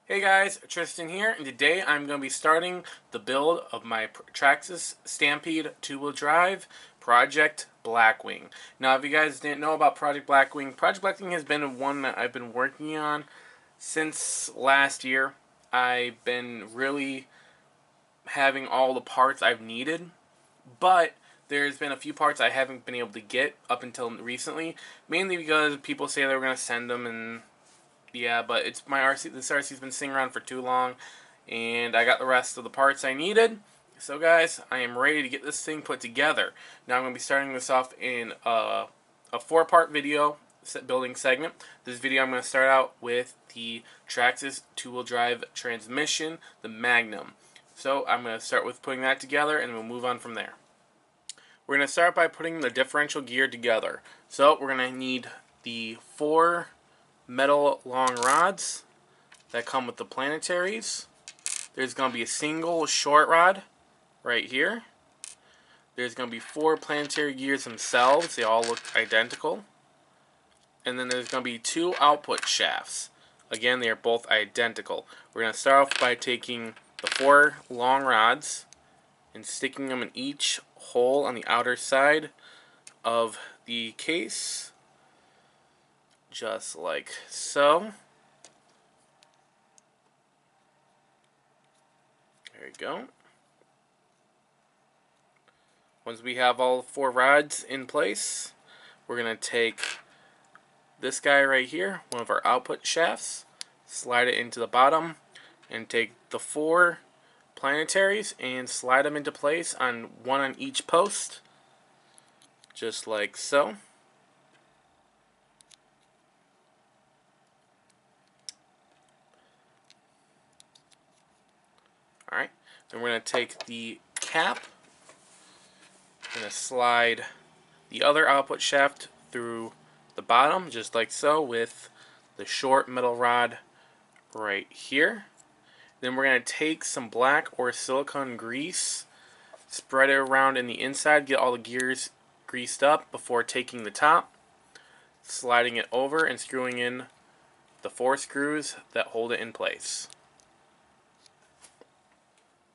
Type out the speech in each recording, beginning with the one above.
Hey guys, Tristan here, and today I'm going to be starting the build of my Traxxas Stampede 2-wheel drive Project Blackwing. Now, if you guys didn't know about Project Blackwing has been one that I've been working on since last year. I've been really having all the parts I've needed, but there's been a few parts I haven't been able to get up until recently, mainly because people say they were going to send them and yeah, but it's my RC. This RC's been sitting around for too long, and I got the rest of the parts I needed. So, guys, I am ready to get this thing put together. Now, I'm going to be starting this off in a 4-part video building segment. This video, I'm going to start out with the Traxxas 2-wheel drive transmission, the Magnum. So, I'm going to start with putting that together, and we'll move on from there. We're going to start by putting the differential gear together. So, we're going to need the 4 metal long rods that come with the planetaries. There's going to be a single short rod right here. There's going to be 4 planetary gears themselves. They all look identical. And then there's going to be 2 output shafts. Again, they are both identical. We're going to start off by taking the 4 long rods and sticking them in each hole on the outer side of the case. Just like so. There you go. Once we have all 4 rods in place, we're going to take this guy right here, one of our output shafts, slide it into the bottom, and take the 4 planetaries and slide them into place on one on each post, just like so. Alright, then we're going to take the cap, going to slide the other output shaft through the bottom, just like so, with the short metal rod right here. Then we're going to take some black or silicone grease, spread it around in the inside, get all the gears greased up before taking the top, sliding it over and screwing in the 4 screws that hold it in place.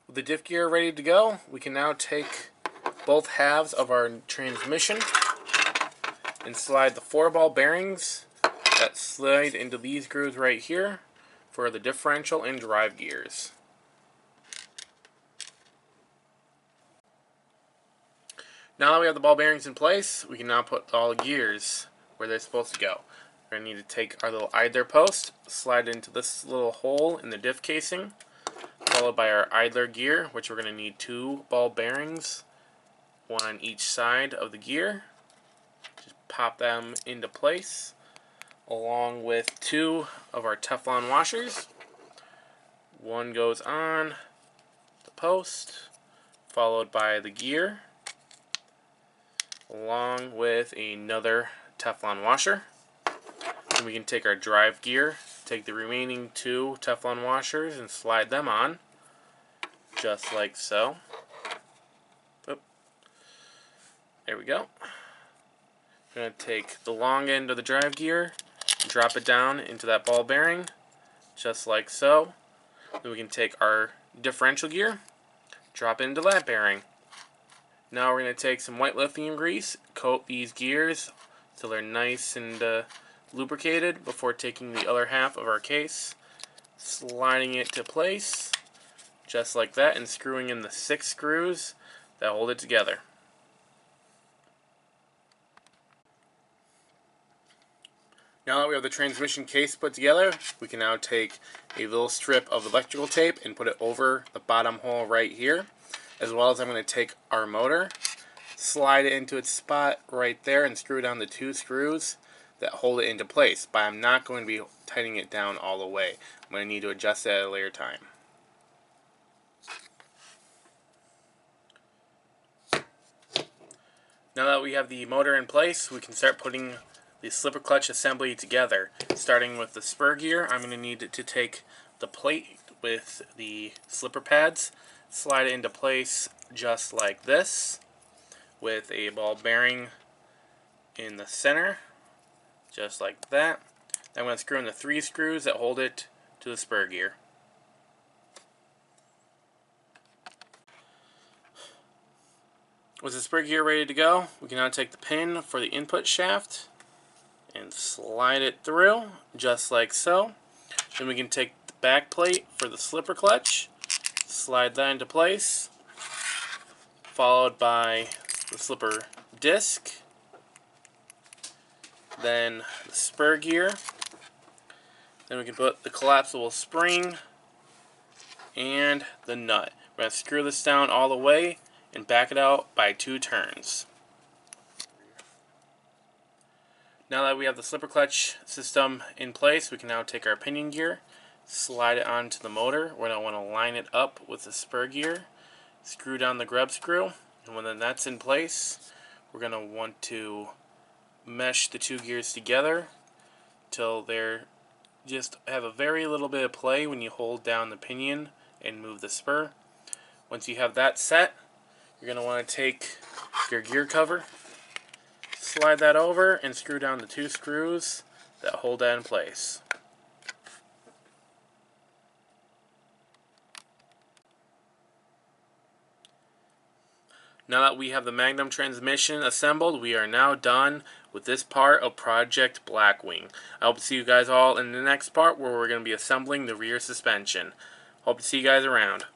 With the diff gear ready to go, we can now take both halves of our transmission and slide the 4 ball bearings that slide into these grooves right here for the differential and drive gears. Now that we have the ball bearings in place, we can now put all the gears where they're supposed to go. We're going to need to take our little idler post, slide it into this little hole in the diff casing, followed by our idler gear, which we're going to need 2 ball bearings, one on each side of the gear. Just pop them into place, along with 2 of our Teflon washers. One goes on the post, followed by the gear, along with another Teflon washer. And we can take our drive gear, take the remaining 2 Teflon washers and slide them on, just like so. Oop. There we go. I'm going to take the long end of the drive gear, drop it down into that ball bearing, just like so. Then we can take our differential gear, drop it into that bearing. Now we're going to take some white lithium grease, coat these gears so they're nice and lubricated before taking the other half of our case, sliding it to place, just like that, and screwing in the 6 screws that hold it together. Now that we have the transmission case put together, we can now take a little strip of electrical tape and put it over the bottom hole right here, as well as I'm going to take our motor, slide it into its spot right there, and screw down the 2 screws that hold it into place, but I'm not going to be tightening it down all the way. I'm going to need to adjust it at a later time. Now that we have the motor in place, we can start putting the slipper clutch assembly together. Starting with the spur gear, I'm going to need to take the plate with the slipper pads, slide it into place just like this, with a ball bearing in the center, just like that. I'm going to screw in the 3 screws that hold it to the spur gear. With the spur gear ready to go, we can now take the pin for the input shaft and slide it through, just like so. Then we can take the back plate for the slipper clutch, slide that into place, followed by the slipper disc, then the spur gear, then we can put the collapsible spring and the nut. We're going to screw this down all the way and back it out by 2 turns. Now that we have the slipper clutch system in place, we can now take our pinion gear, slide it onto the motor. We're going to want to line it up with the spur gear, screw down the grub screw, and when that's in place, we're going to want to mesh the 2 gears together till they're just have a very little bit of play when you hold down the pinion and move the spur. Once you have that set, you're going to want to take your gear cover, slide that over, and screw down the 2 screws that hold that in place. Now that we have the Magnum transmission assembled, we are now done with this part of Project Blackwing. I hope to see you guys all in the next part where we're going to be assembling the rear suspension. Hope to see you guys around.